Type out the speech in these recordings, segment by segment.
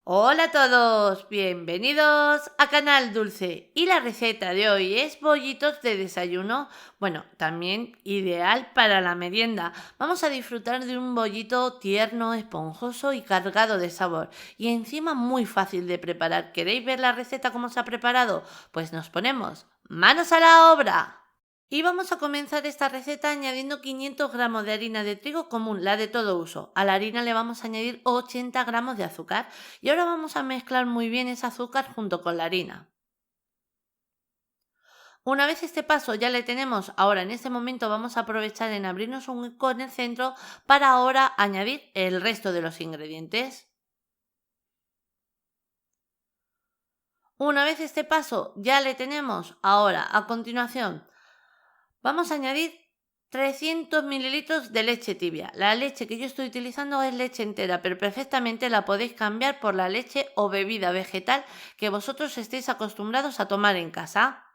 Hola a todos, bienvenidos a Canal Dulce. Y la receta de hoy es bollitos de desayuno, bueno, también ideal para la merienda. Vamos a disfrutar de un bollito tierno, esponjoso y cargado de sabor. Y encima muy fácil de preparar. ¿Queréis ver la receta cómo se ha preparado? Pues nos ponemos manos a la obra. Y vamos a comenzar esta receta añadiendo 500 gramos de harina de trigo común, la de todo uso. A la harina le vamos a añadir 80 gramos de azúcar y ahora vamos a mezclar muy bien ese azúcar junto con la harina. Una vez este paso ya le tenemos, ahora en este momento vamos a aprovechar en abrirnos un hueco en el centro para ahora añadir el resto de los ingredientes. Una vez este paso ya le tenemos, ahora a continuación vamos a añadir 300 mililitros de leche tibia. La leche que yo estoy utilizando es leche entera, pero perfectamente la podéis cambiar por la leche o bebida vegetal que vosotros estéis acostumbrados a tomar en casa.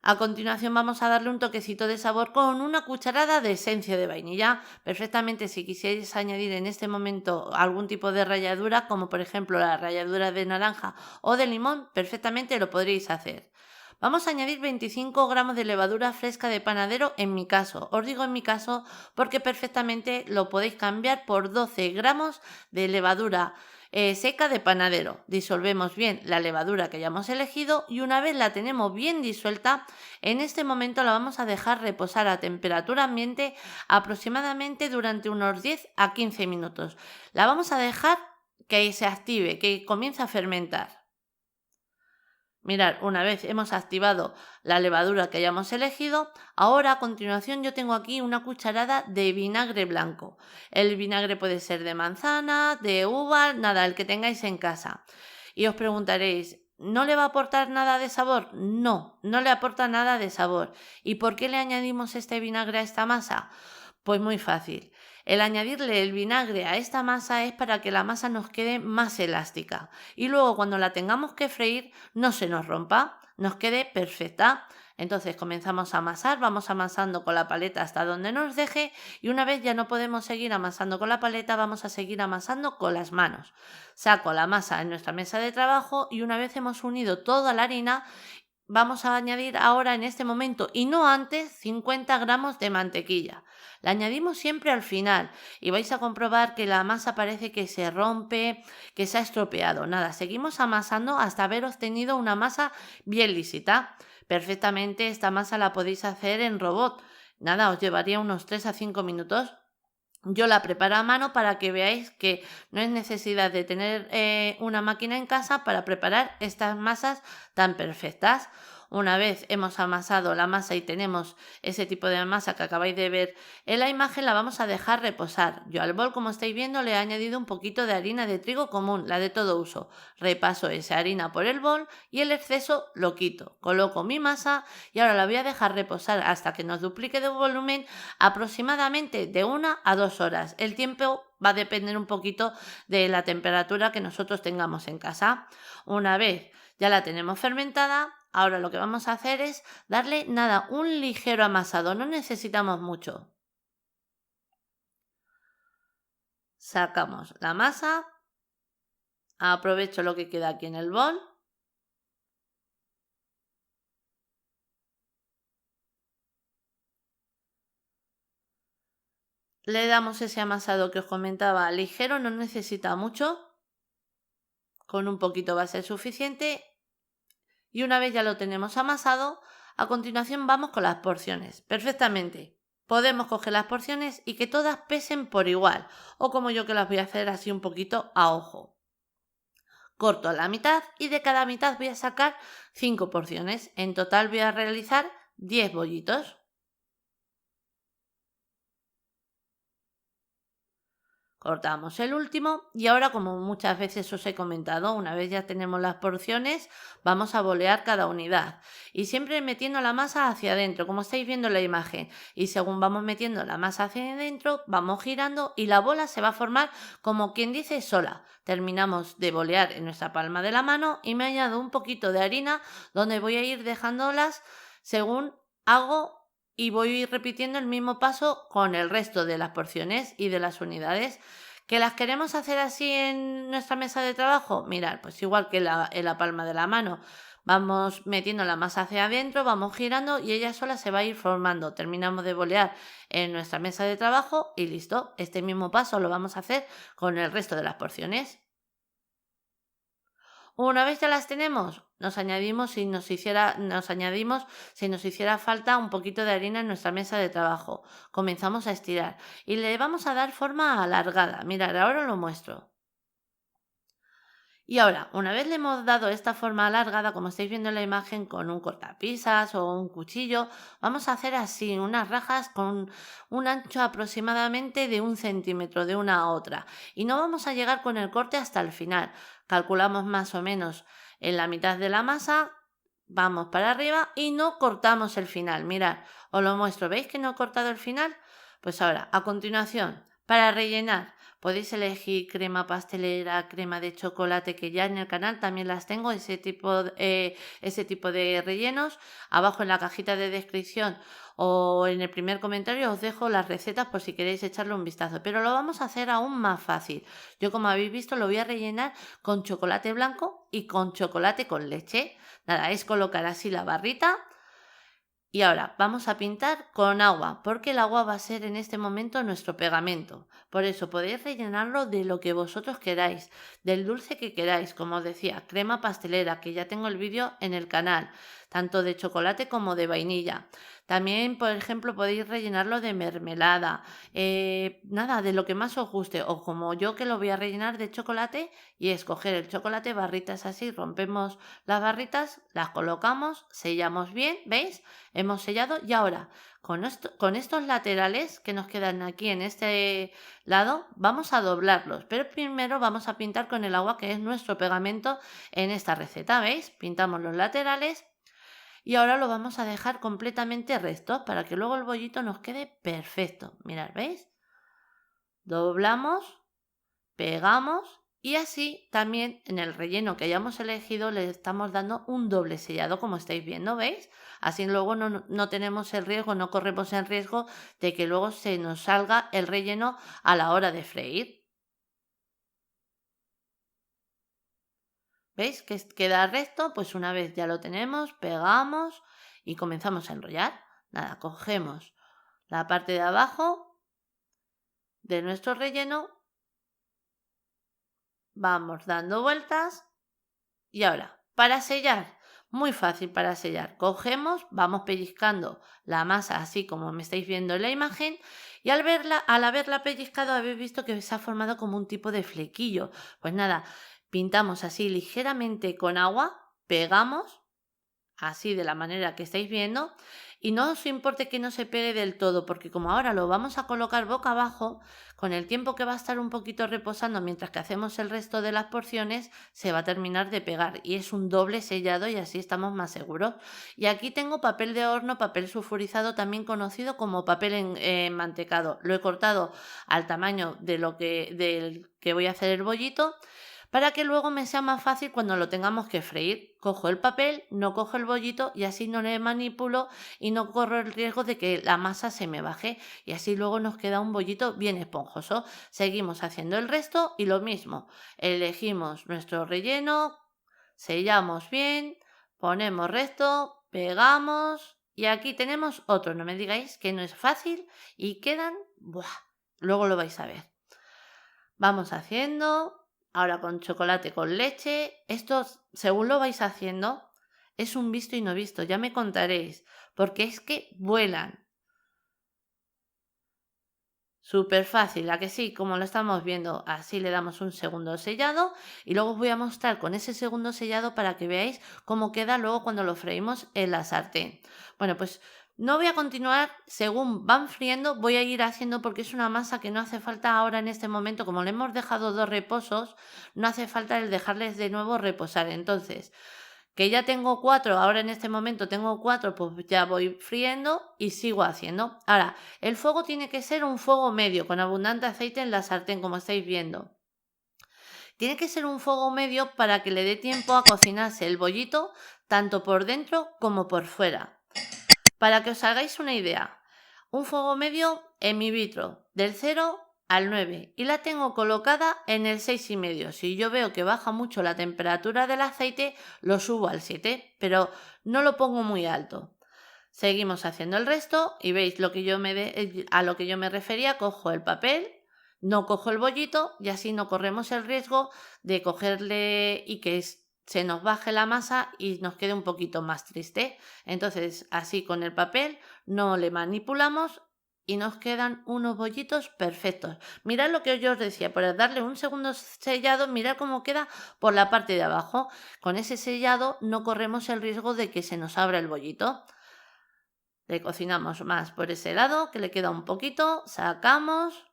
A continuación vamos a darle un toquecito de sabor con una cucharada de esencia de vainilla. Perfectamente, si quisierais añadir en este momento algún tipo de ralladura, como por ejemplo la ralladura de naranja o de limón, perfectamente lo podréis hacer. Vamos a añadir 25 gramos de levadura fresca de panadero en mi caso. Os digo en mi caso porque perfectamente lo podéis cambiar por 12 gramos de levadura seca de panadero. Disolvemos bien la levadura que hayamos elegido y una vez la tenemos bien disuelta, en este momento la vamos a dejar reposar a temperatura ambiente aproximadamente durante unos 10 a 15 minutos. La vamos a dejar que se active, que comience a fermentar. Mirad, una vez hemos activado la levadura que hayamos elegido, ahora a continuación yo tengo aquí una cucharada de vinagre blanco. El vinagre puede ser de manzana, de uva, nada, el que tengáis en casa. Y os preguntaréis, ¿no le va a aportar nada de sabor? No, no le aporta nada de sabor. ¿Y por qué le añadimos este vinagre a esta masa? Pues muy fácil. El añadirle el vinagre a esta masa es para que la masa nos quede más elástica y luego cuando la tengamos que freír no se nos rompa, nos quede perfecta. Entonces comenzamos a amasar, vamos amasando con la paleta hasta donde nos deje y una vez ya no podemos seguir amasando con la paleta, vamos a seguir amasando con las manos. Saco la masa en nuestra mesa de trabajo y una vez hemos unido toda la harina, vamos a añadir ahora en este momento y no antes 50 gramos de mantequilla. La añadimos siempre al final y vais a comprobar que la masa parece que se rompe, que se ha estropeado. Nada, seguimos amasando hasta haber obtenido una masa bien lisita. Perfectamente esta masa la podéis hacer en robot. Nada, os llevaría unos 3 a 5 minutos. Yo la preparo a mano para que veáis que no es necesidad de tener una máquina en casa para preparar estas masas tan perfectas. Una vez hemos amasado la masa y tenemos ese tipo de masa que acabáis de ver en la imagen, la vamos a dejar reposar. Yo al bol, como estáis viendo, le he añadido un poquito de harina de trigo común, la de todo uso. Repaso esa harina por el bol y el exceso lo quito. Coloco mi masa y ahora la voy a dejar reposar hasta que nos duplique de volumen aproximadamente de 1 a 2 horas. El tiempo va a depender un poquito de la temperatura que nosotros tengamos en casa. Una vez ya la tenemos fermentada, ahora lo que vamos a hacer es darle nada, un ligero amasado, no necesitamos mucho. Sacamos la masa, aprovecho lo que queda aquí en el bol. Le damos ese amasado que os comentaba ligero, no necesita mucho. Con un poquito va a ser suficiente. Y una vez ya lo tenemos amasado, a continuación vamos con las porciones. Perfectamente. Podemos coger las porciones y que todas pesen por igual, o como yo que las voy a hacer así un poquito a ojo. Corto a la mitad y de cada mitad voy a sacar 5 porciones. En total voy a realizar 10 bollitos. Cortamos el último y ahora, como muchas veces os he comentado, una vez ya tenemos las porciones, vamos a bolear cada unidad y siempre metiendo la masa hacia adentro, como estáis viendo en la imagen. Y según vamos metiendo la masa hacia adentro, vamos girando y la bola se va a formar como quien dice sola. Terminamos de bolear en nuestra palma de la mano y me añado un poquito de harina donde voy a ir dejándolas según hago y voy repitiendo el mismo paso con el resto de las porciones y de las unidades. ¿Que las queremos hacer así en nuestra mesa de trabajo? Mirad, pues igual que en la palma de la mano. Vamos metiendo la masa hacia adentro, vamos girando y ella sola se va a ir formando. Terminamos de bolear en nuestra mesa de trabajo y listo. Este mismo paso lo vamos a hacer con el resto de las porciones. Una vez ya las tenemos, nos añadimos si nos hiciera falta un poquito de harina en nuestra mesa de trabajo. Comenzamos a estirar y le vamos a dar forma alargada. Mirad, ahora lo muestro. Y ahora, una vez le hemos dado esta forma alargada, como estáis viendo en la imagen, con un cortapisas o un cuchillo, vamos a hacer así unas rajas con un ancho aproximadamente de 1 centímetro de una a otra. Y no vamos a llegar con el corte hasta el final. Calculamos más o menos en la mitad de la masa, vamos para arriba y no cortamos el final. Mirad, os lo muestro. ¿Veis que no he cortado el final? Pues ahora, a continuación, para rellenar, podéis elegir crema pastelera, crema de chocolate, que ya en el canal también las tengo, ese tipo de rellenos. Abajo en la cajita de descripción o en el primer comentario os dejo las recetas por si queréis echarle un vistazo. Pero lo vamos a hacer aún más fácil. Yo, como habéis visto, lo voy a rellenar con chocolate blanco y con chocolate con leche. Nada, es colocar así la barrita. Y ahora vamos a pintar con agua, porque el agua va a ser en este momento nuestro pegamento. Por eso podéis rellenarlo de lo que vosotros queráis, del dulce que queráis, como os decía, crema pastelera, que ya tengo el vídeo en el canal, tanto de chocolate como de vainilla. También, por ejemplo, podéis rellenarlo de mermelada, nada, de lo que más os guste, o como yo, que lo voy a rellenar de chocolate, y escoger el chocolate, barritas así, rompemos las barritas, las colocamos, sellamos bien, ¿veis? Hemos sellado y ahora con estos laterales que nos quedan aquí en este lado vamos a doblarlos, pero primero vamos a pintar con el agua, que es nuestro pegamento en esta receta. ¿Veis? Pintamos los laterales y ahora lo vamos a dejar completamente recto para que luego el bollito nos quede perfecto. Mirad, ¿veis? Doblamos, pegamos y así también en el relleno que hayamos elegido le estamos dando un doble sellado, como estáis viendo, ¿veis? Así luego no tenemos el riesgo, no corremos el riesgo de que luego se nos salga el relleno a la hora de freír. ¿Veis que queda recto? Pues una vez ya lo tenemos, pegamos y comenzamos a enrollar. Nada, cogemos la parte de abajo de nuestro relleno, vamos dando vueltas y ahora, para sellar, muy fácil para sellar. Cogemos, vamos pellizcando la masa así como me estáis viendo en la imagen y al haberla pellizcado habéis visto que se ha formado como un tipo de flequillo. Pues nada, pintamos así ligeramente con agua, pegamos así de la manera que estáis viendo y no os importe que no se pegue del todo, porque como ahora lo vamos a colocar boca abajo, con el tiempo que va a estar un poquito reposando mientras que hacemos el resto de las porciones, se va a terminar de pegar y es un doble sellado y así estamos más seguros. Y aquí tengo papel de horno, papel sulfurizado, también conocido como papel enmantecado. Lo he cortado al tamaño del que voy a hacer el bollito, para que luego me sea más fácil cuando lo tengamos que freír. Cojo el papel, no cojo el bollito y así no le manipulo y no corro el riesgo de que la masa se me baje y así luego nos queda un bollito bien esponjoso. Seguimos haciendo el resto y lo mismo. Elegimos nuestro relleno, sellamos bien, ponemos recto, pegamos y aquí tenemos otro. No me digáis que no es fácil y quedan... ¡Buah! Luego lo vais a ver. Vamos haciendo... Ahora con chocolate con leche. Esto, según lo vais haciendo, es un visto y no visto. Ya me contaréis. Porque es que vuelan. Súper fácil, ¿a que sí? Como lo estamos viendo, así le damos un segundo sellado y luego os voy a mostrar con ese segundo sellado para que veáis cómo queda luego cuando lo freímos en la sartén. Bueno, pues no voy a continuar, según van friendo voy a ir haciendo, porque es una masa que no hace falta ahora en este momento, como le hemos dejado 2 reposos, no hace falta el dejarles de nuevo reposar. Entonces, que ya tengo 4, ahora en este momento tengo 4, pues ya voy friendo y sigo haciendo. Ahora, el fuego tiene que ser un fuego medio, con abundante aceite en la sartén, como estáis viendo. Tiene que ser un fuego medio para que le dé tiempo a cocinarse el bollito, tanto por dentro como por fuera. Para que os hagáis una idea, un fuego medio en mi vitro, del 0 al 9 y la tengo colocada en el 6,5. Si yo veo que baja mucho la temperatura del aceite, lo subo al 7, pero no lo pongo muy alto. Seguimos haciendo el resto y veis lo que a lo que yo me refería. Cojo el papel, no cojo el bollito y así no corremos el riesgo de cogerle y que se nos baje la masa y nos quede un poquito más triste. Entonces, así con el papel no le manipulamos y nos quedan unos bollitos perfectos. Mirad lo que yo os decía, por darle un segundo sellado, mirad cómo queda por la parte de abajo. Con ese sellado no corremos el riesgo de que se nos abra el bollito. Le cocinamos más por ese lado, que le queda un poquito, sacamos.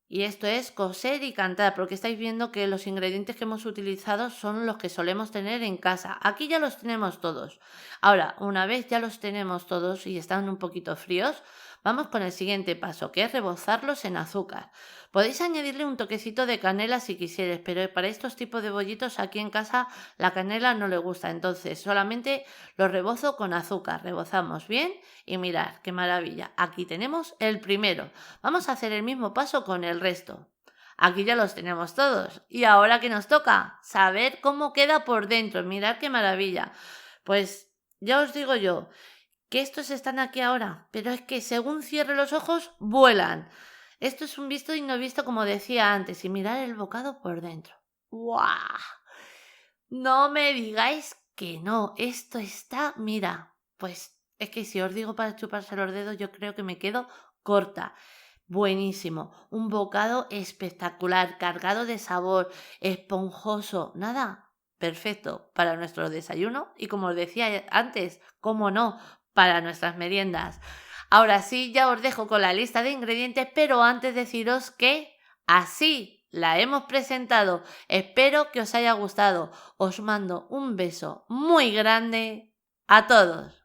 Y esto es coser y cantar, porque estáis viendo que los ingredientes que hemos utilizado son los que solemos tener en casa. Aquí ya los tenemos todos. Ahora, una vez ya los tenemos todos y están un poquito fríos, vamos con el siguiente paso, que es rebozarlos en azúcar. Podéis añadirle un toquecito de canela si quisierais, pero para estos tipos de bollitos aquí en casa la canela no le gusta, entonces solamente los rebozo con azúcar. Rebozamos bien y mirad qué maravilla. Aquí tenemos el primero. Vamos a hacer el mismo paso con el resto. Aquí ya los tenemos todos. Y ahora que nos toca saber cómo queda por dentro. Mirad qué maravilla. Pues ya os digo yo que estos están aquí ahora, pero es que según cierre los ojos, vuelan. Esto es un visto y no visto, como decía antes, y mirad el bocado por dentro. ¡Guau! No me digáis que no, esto está, mira, pues es que si os digo para chuparse los dedos, yo creo que me quedo corta. Buenísimo, un bocado espectacular, cargado de sabor, esponjoso, nada, perfecto para nuestro desayuno y como os decía antes, cómo no, para nuestras meriendas. Ahora sí, ya os dejo con la lista de ingredientes, pero antes deciros que así la hemos presentado. Espero que os haya gustado. Os mando un beso muy grande a todos.